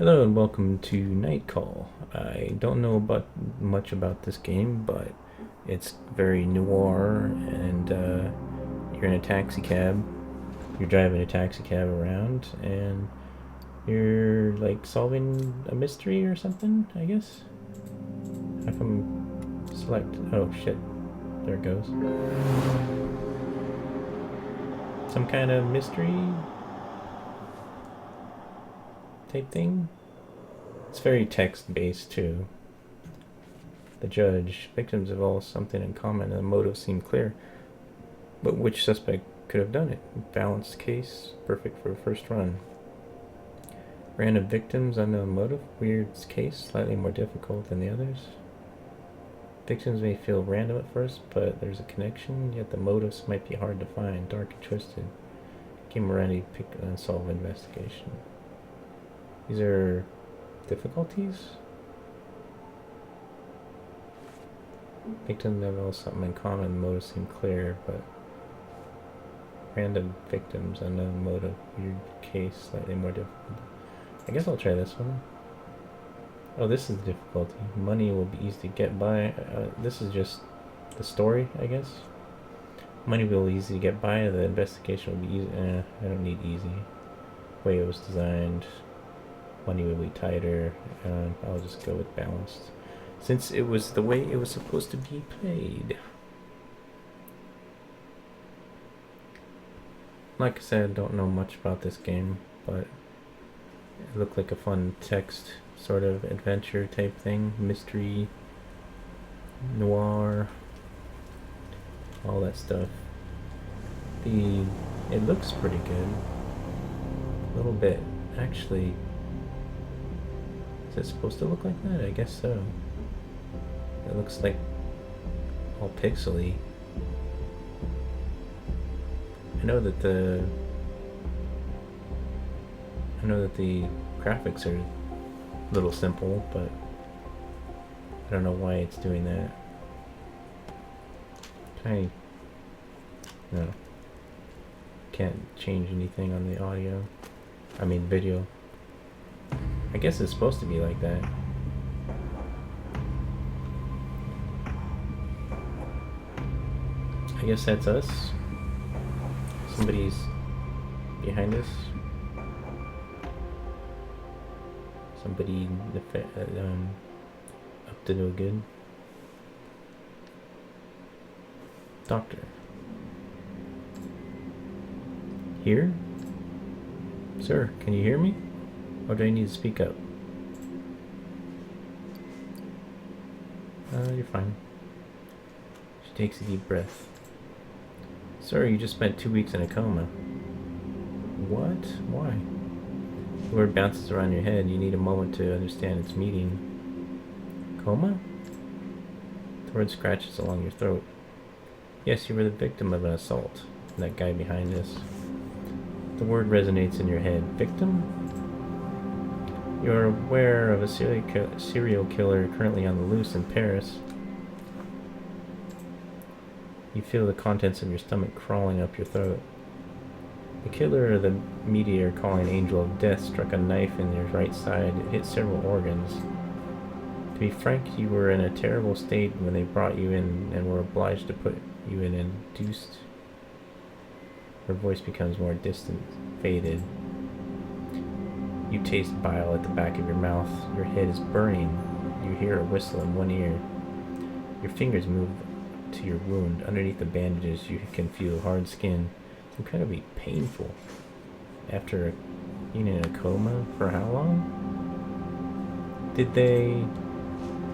Hello and welcome to Night Call. I don't know much about this game, but it's very noir, and you're in a taxi cab. You're driving a taxi cab around, and you're like solving a mystery or something. I guess. How come select? Oh shit! There it goes. Some kind of mystery type thing. It's very text based too. The judge. Victims have all something in common, and the motives seem clear. But which suspect could have done it? Balanced case, perfect for a first run. Random victims, unknown motive, weird case, slightly more difficult than the others. Victims may feel random at first, but there's a connection, yet the motives might be hard to find, dark and twisted. Game around pick and solve investigation. These are difficulties? Victims have all something in common, motives seem clear, but random victims, unknown motive, weird case, slightly more difficult. I guess I'll try this one. Oh, this is the difficulty. Money will be easy to get by. This is just the story, I guess. Money will be easy to get by. The investigation will be easy. I don't need easy. Way it was designed. Money will be tighter. I'll just go with balanced, since it was the way it was supposed to be played. Like I said, I don't know much about this game, but it looked like a fun text sort of adventure type thing. Mystery, noir, all that stuff. It looks pretty good. A little bit. Actually, is it supposed to look like that? I guess so. It looks like all pixely. I know that the graphics are a little simple, but I don't know why it's doing that. No. Can't change anything on the audio. I mean video. I guess it's supposed to be like that. I guess that's us. Somebody's behind us. Somebody up to no good. Doctor. Here? Sir, can you hear me? Or do I need to speak up? You're fine. She takes a deep breath. Sir, you just spent 2 weeks in a coma. What? Why? The word bounces around your head. You need a moment to understand its meaning. Coma? The word scratches along your throat. Yes, you were the victim of an assault. That guy behind us. The word resonates in your head. Victim? You are aware of a serial killer currently on the loose in Paris. You feel the contents of your stomach crawling up your throat. The killer the media are calling Angel of Death struck a knife in your right side. It hit several organs. To be frank, you were in a terrible state when they brought you in and were obliged to put you in induced. Her voice becomes more distant, faded. You taste bile at the back of your mouth. Your head is burning. You hear a whistle in one ear. Your fingers move to your wound. Underneath the bandages, you can feel hard skin. It's incredibly painful. After being in a coma for how long?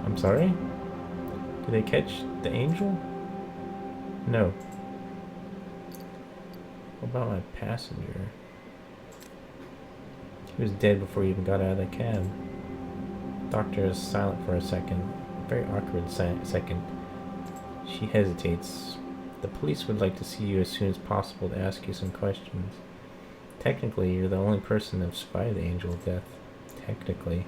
I'm sorry? Did they catch the angel? No. What about my passenger? He was dead before you even got out of the cab. Doctor is silent for a second. A very awkward second. She hesitates. The police would like to see you as soon as possible to ask you some questions. Technically, you're the only person to have survived the Angel of Death. Technically.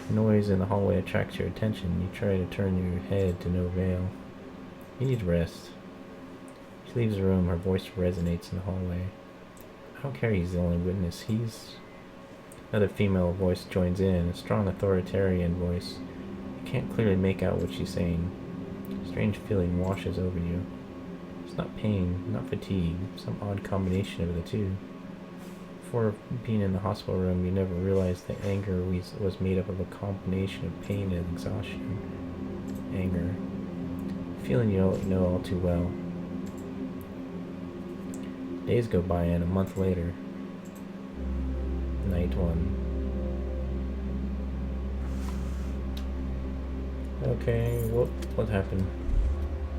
Noise in the hallway attracts your attention. You try to turn your head to no avail. You need rest. She leaves the room. Her voice resonates in the hallway. I don't care he's the only witness. Another female voice joins in, a strong authoritarian voice. You can't clearly make out what she's saying. A strange feeling washes over you. It's not pain, not fatigue, some odd combination of the two. Before being in the hospital room, you never realized that anger was made up of a combination of pain and exhaustion. Anger. A feeling you don't know all too well. Days go by and a month later. Night 1. Okay, what happened?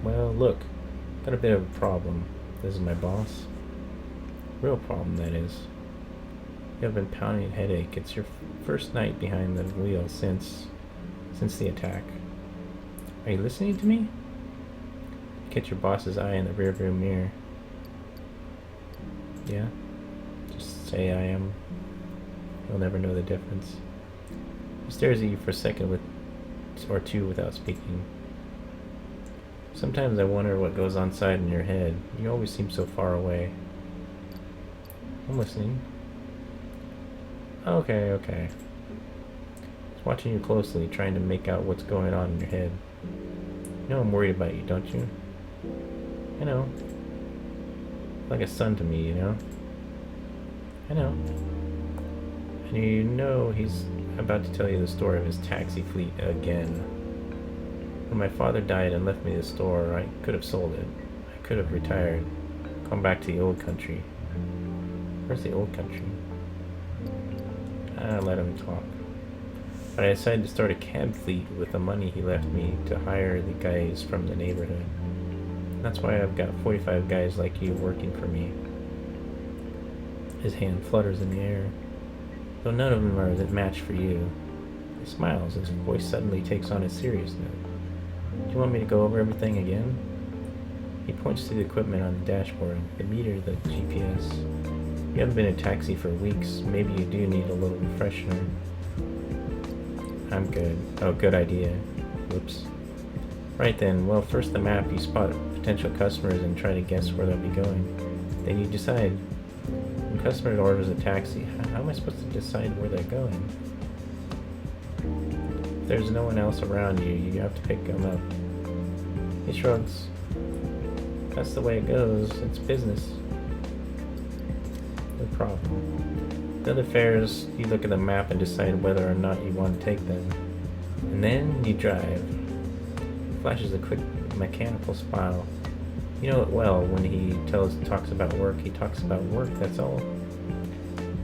Well, look. Got a bit of a problem. This is my boss. Real problem, that is. You have been pounding a headache. It's your first night behind the wheel since the attack. Are you listening to me? Catch your boss's eye in the rearview mirror. Yeah? Just say I am. You'll never know the difference. He stares at you for a second or two without speaking. Sometimes I wonder what goes on inside in your head. You always seem so far away. I'm listening. Okay. Just watching you closely, trying to make out what's going on in your head. You know I'm worried about you, don't you? I know. Like a son to me, you know? I know. And you know he's about to tell you the story of his taxi fleet again. When my father died and left me the store, I could have sold it. I could have retired, come back to the old country. Where's the old country? I let him talk. But I decided to start a cab fleet with the money he left me to hire the guys from the neighborhood. That's why I've got 45 guys like you working for me. His hand flutters in the air. Though none of them are a match for you. He smiles. His voice suddenly takes on a serious note. Do you want me to go over everything again? He points to the equipment on the dashboard, the meter, the GPS. You haven't been in a taxi for weeks. Maybe you do need a little refresher. I'm good. Oh, good idea. Whoops. Right then, well, first the map. You spot potential customers and try to guess where they'll be going. Then you decide. When a customer orders a taxi, how am I supposed to decide where they're going? If there's no one else around you, you have to pick them up. He shrugs. That's the way it goes. It's business. No problem. The other fares, you look at the map and decide whether or not you want to take them. And then you drive. Flashes a quick mechanical smile. You know it well. When he talks about work, he talks about work, that's all.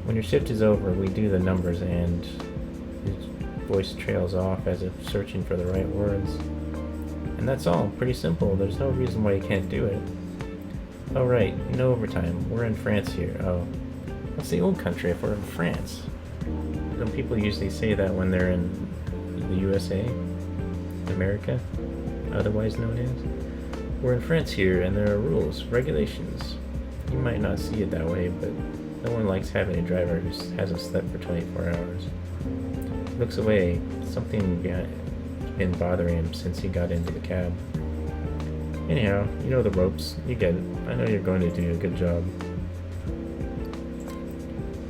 When your shift is over, we do the numbers, and his voice trails off as if searching for the right words. And that's all. Pretty simple. There's no reason why you can't do it. Oh right, no overtime. We're in France here. Oh. What's the old country if we're in France? Some people usually say that when they're in the USA, America, otherwise known as. We're in France here, and there are rules, regulations. You might not see it that way, but no one likes having a driver who hasn't slept for 24 hours. He looks away. Something been bothering him since he got into the cab. Anyhow, you know the ropes. You get it. I know you're going to do a good job.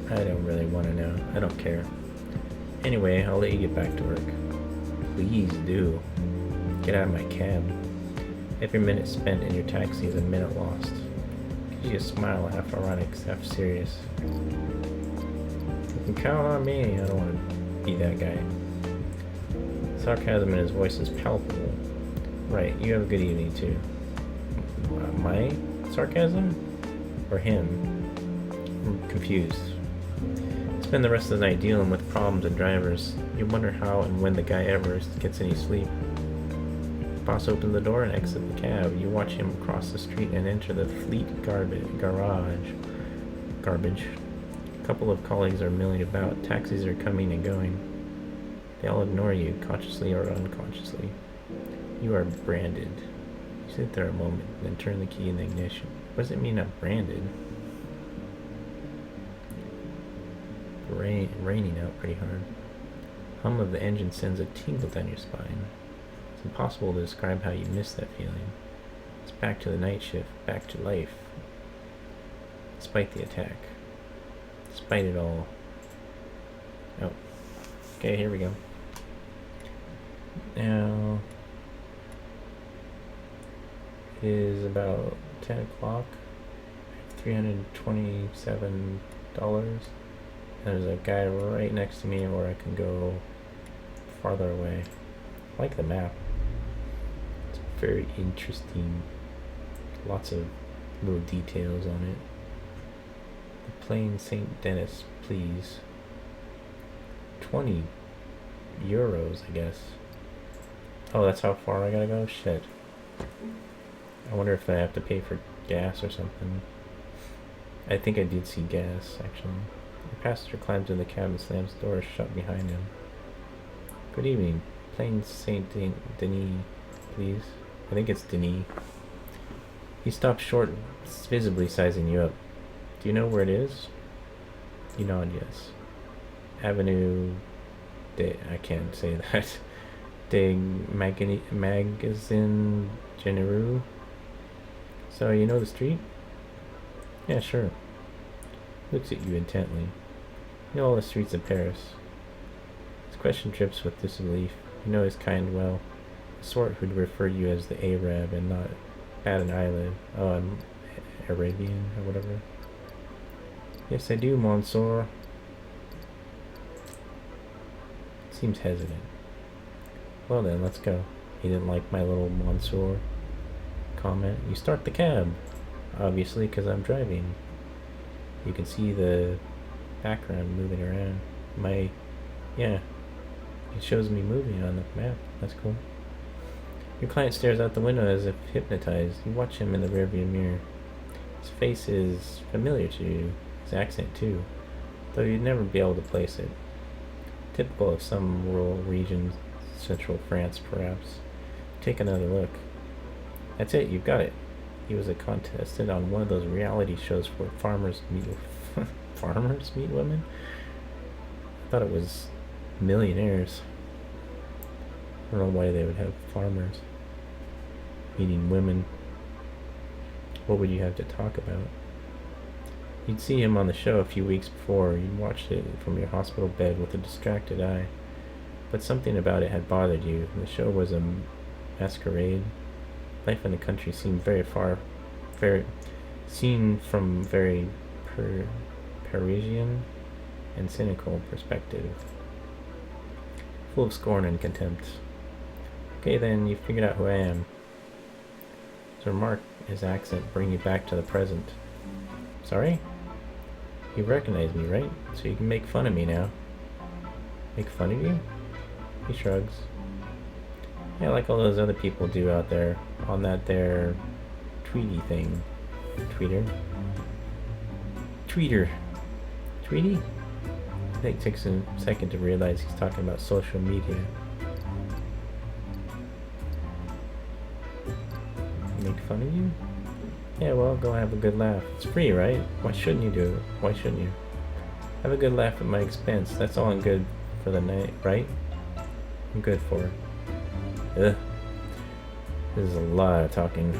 I don't really want to know. I don't care. Anyway, I'll let you get back to work. Please do. Get out of my cab. Every minute spent in your taxi is a minute lost. Gives you a smile, half ironic, half serious. You can count on me. I don't want to be that guy. Sarcasm in his voice is palpable. Right, you have a good evening too. My sarcasm? Or him? I'm confused. Spend the rest of the night dealing with problems and drivers. You wonder how and when the guy ever gets any sleep. Boss opens the door and exits the cab. You watch him cross the street and enter the fleet garage. Garbage. A couple of colleagues are milling about. Taxis are coming and going. They all ignore you, consciously or unconsciously. You are branded. You sit there a moment, then turn the key in the ignition. What does it mean, not branded? Raining out pretty hard. Hum of the engine sends a tingle down your spine. It's impossible to describe how you miss that feeling. It's back to the night shift, back to life. Despite the attack. Despite it all. Oh. Okay, here we go. Now it is about 10 o'clock. $327. There's a guy right next to me where I can go farther away. I like the map. It's very interesting. Lots of little details on it. The Plain St. Denis, please. 20 euros, I guess. Oh, that's how far I gotta go? Shit. I wonder if I have to pay for gas or something. I think I did see gas, actually. The passenger climbs in the cab and slams the door shut behind him. Good evening. Plain St. Denis, please. I think it's Denis. He stops short, visibly sizing you up. Do you know where it is? You nod yes. Avenue de... I can't say that. De Magazine Genereux. So, you know the street? Yeah, sure. Looks at you intently. You know all the streets of Paris. His question drips with disbelief. You know his kind well. The sort who'd refer you as the Arab and not bat an eyelid. Oh, I'm Arabian or whatever. Yes, I do, Monsieur. Seems hesitant. Well then, let's go. He didn't like my little Monsieur comment. You start the cab. Obviously, because I'm driving. You can see the background moving around. Yeah, it shows me moving on the map. That's cool. Your client stares out the window as if hypnotized. You watch him in the rearview mirror. His face is familiar to you. His accent too, though you'd never be able to place it. Typical of some rural region, central France perhaps. Take another look. That's it, you've got it. He was a contestant on one of those reality shows where farmers meet farmers meet women. I thought it was millionaires. I don't know why they would have farmers meeting women. What would you have to talk about? You'd see him on the show a few weeks before. You'd watched it from your hospital bed with a distracted eye. But something about it had bothered you. The show was a masquerade. Life in the country seemed seen from very Parisian and cynical perspective. Full of scorn and contempt. Okay then, you figured out who I am. His remark, his accent, bring you back to the present. Sorry? You recognize me, right? So you can make fun of me now. Make fun of you? He shrugs. Yeah, like all those other people do out there on that there Tweety thing. Tweeter? Tweeter. Tweety? I think it takes a second to realize he's talking about social media. Make fun of you? Yeah, well, go have a good laugh. It's free, right? Why shouldn't you do it? Why shouldn't you? Have a good laugh at my expense. That's all I'm good for the night, right? I'm good for it. Ugh. This is a lot of talking.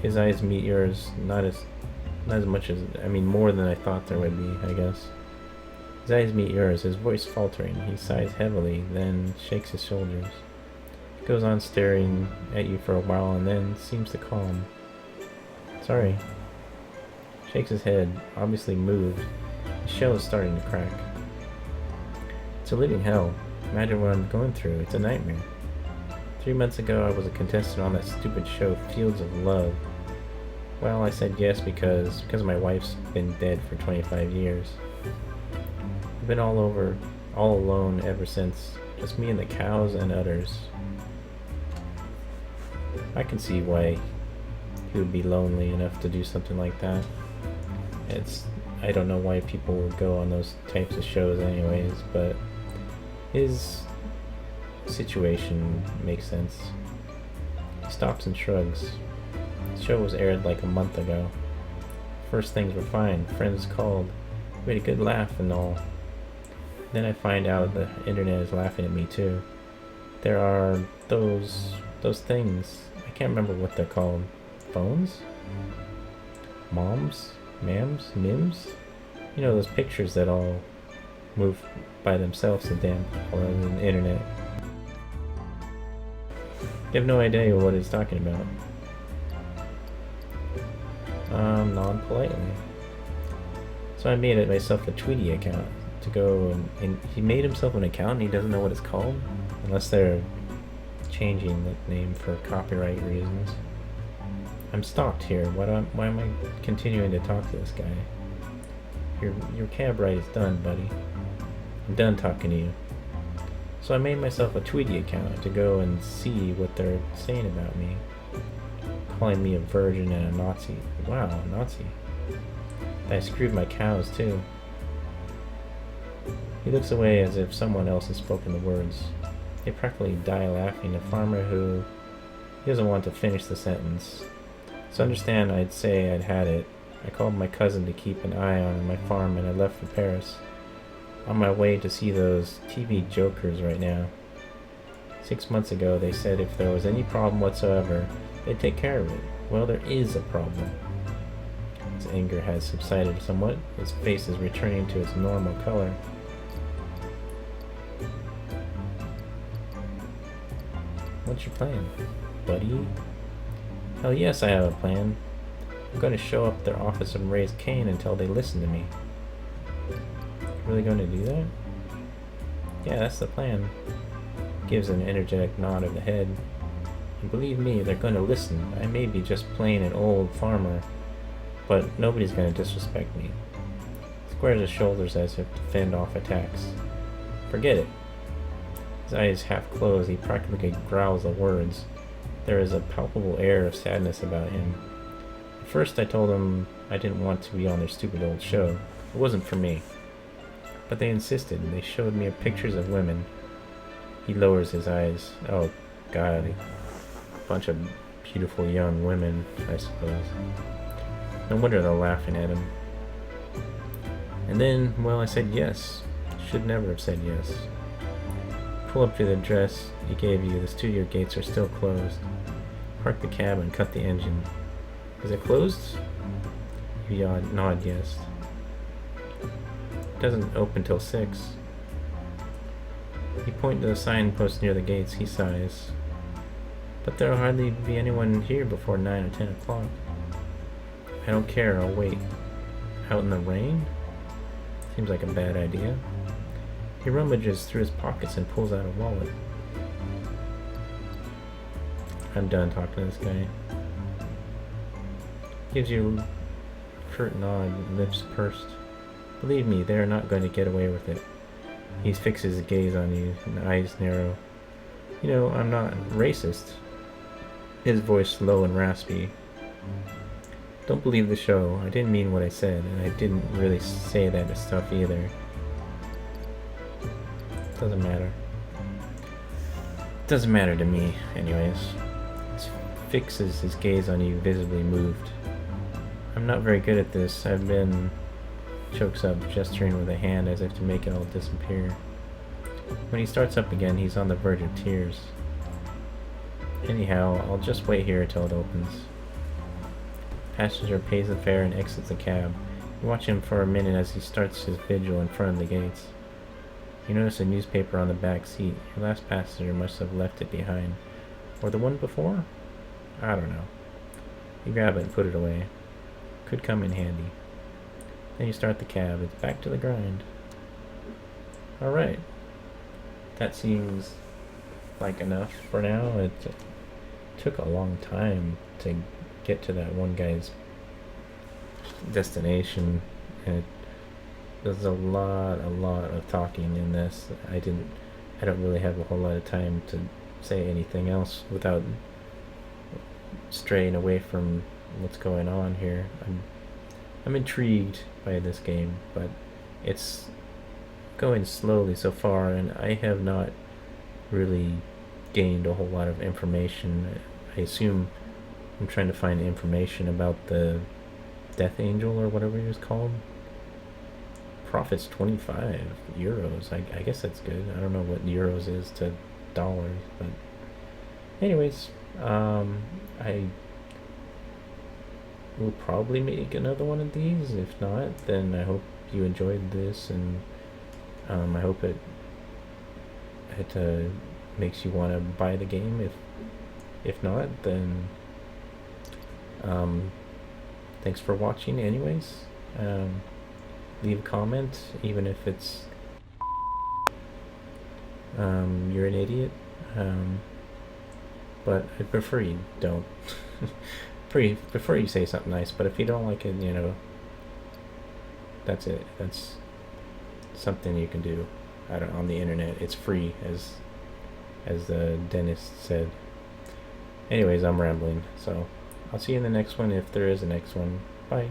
His eyes meet yours, not as much as, I mean, more than I thought there would be, I guess. His eyes meet yours, his voice faltering. He sighs heavily, then shakes his shoulders. He goes on staring at you for a while and then seems to calm. Sorry. Shakes his head, obviously moved. His shell is starting to crack. It's a living hell. Imagine what I'm going through. It's a nightmare. 3 months ago, I was a contestant on that stupid show, Fields of Love. Well, I said yes because my wife's been dead for 25 years. I've been all alone ever since. Just me and the cows and udders. I can see why he would be lonely enough to do something like that. I don't know why people would go on those types of shows anyways, but his situation makes sense. He stops and shrugs. The show was aired like a month ago. First things were fine. Friends called. We had a good laugh and all. Then I find out the internet is laughing at me too. There are those things. I can't remember what they're called. Phones? Moms? Mams? Mims? You know, those pictures that all move by themselves to damn all over the internet. You have no idea what he's talking about. Non-politely. So I made it myself a Tweety account to go and he made himself an account and he doesn't know what it's called? Unless they're changing the name for copyright reasons. I'm stalked here. Why am I continuing to talk to this guy? Your cab ride is done, buddy. I'm done talking to you. So I made myself a Tweety account to go and see what they're saying about me. Calling me a virgin and a Nazi. Wow, a Nazi. I screwed my cows too. He looks away as if someone else has spoken the words. They practically die laughing. A farmer who he doesn't want to finish the sentence. So understand I'd say I'd had it. I called my cousin to keep an eye on my farm and I left for Paris. On my way to see those TV jokers right now. 6 months ago they said if there was any problem whatsoever, they'd take care of it. Well, there is a problem. His anger has subsided somewhat. His face is returning to its normal color. What's your plan, buddy? Hell yes, I have a plan. I'm going to show up at their office and raise Cain until they listen to me. Really going to do that? Yeah, that's the plan. Gives an energetic nod of the head. And believe me, they're going to listen. I may be just plain an old farmer, but nobody's going to disrespect me. Squares his shoulders as if to fend off attacks. Forget it. His eyes half closed, he practically growls the words. There is a palpable air of sadness about him. At first I told him I didn't want to be on their stupid old show. It wasn't for me. But they insisted. They showed me pictures of women. He lowers his eyes. Oh, God. A bunch of beautiful young women, I suppose. No wonder they're laughing at him. And then, well, I said yes. Should never have said yes. Pull up to the address he gave you. The studio gates are still closed. Park the cab and cut the engine. Is it closed? You nod yes. It doesn't open till 6. You point to the signpost near the gates. He sighs. But there'll hardly be anyone here before 9 or 10 o'clock. I don't care. I'll wait. Out in the rain? Seems like a bad idea. He rummages through his pockets and pulls out a wallet. I'm done talking to this guy. Gives you a curt nod, lips pursed. Believe me, they are not going to get away with it. He fixes his gaze on you, and eyes narrow. You know, I'm not racist. His voice low and raspy. Don't believe the show. I didn't mean what I said, and I didn't really say that stuff either. Doesn't matter. Doesn't matter to me, anyways. Fixes his gaze on you, visibly moved. I'm not very good at this. I've been... Chokes up, gesturing with a hand as if to make it all disappear. When he starts up again, he's on the verge of tears. Anyhow, I'll just wait here until it opens. Passenger pays the fare and exits the cab. You watch him for a minute as he starts his vigil in front of the gates. You notice a newspaper on the back seat. Your last passenger must have left it behind. Or the one before? I don't know. You grab it and put it away. Could come in handy. Then you start the cab. It's back to the grind. Alright. That seems like enough for now. It took a long time to get to that one guy's destination. And there's a lot of talking in this. I don't really have a whole lot of time to say anything else without straying away from what's going on here. I'm intrigued by this game, but it's going slowly so far, and I have not really gained a whole lot of information. I assume I'm trying to find information about the Death Angel or whatever he was called. Profits 25 euros. I guess that's good. I don't know what euros is to dollars, but anyways, I will probably make another one of these. If not, then I hope you enjoyed this, and I hope it makes you want to buy the game. If not, then thanks for watching anyways. Leave a comment, even if it's you're an idiot. But I prefer you don't. Prefer you say something nice, but if you don't like it, you know, that's it. That's something you can do on the internet. It's free, as the dentist said. Anyways, I'm rambling, so I'll see you in the next one if there is a next one. Bye.